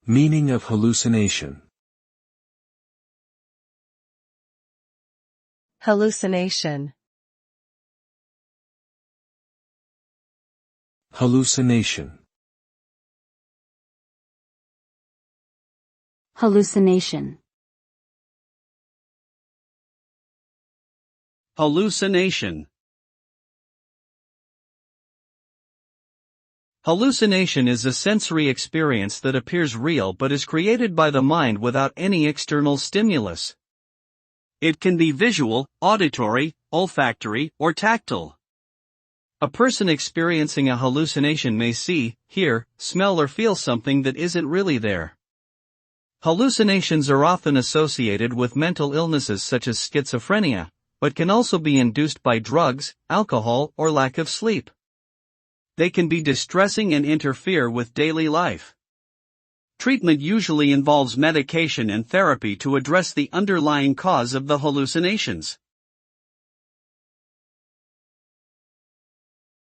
Meaning of hallucination. Hallucination. Hallucination. Hallucination. Hallucination. Hallucination is a sensory experience that appears real but is created by the mind without any external stimulus. It can be visual, auditory, olfactory, or tactile. A person experiencing a hallucination may see, hear, smell or feel something that isn't really there. Hallucinations are often associated with mental illnesses such as schizophrenia, but can also be induced by drugs, alcohol, or lack of sleep. They can be distressing and interfere with daily life. Treatment usually involves medication and therapy to address the underlying cause of the hallucinations.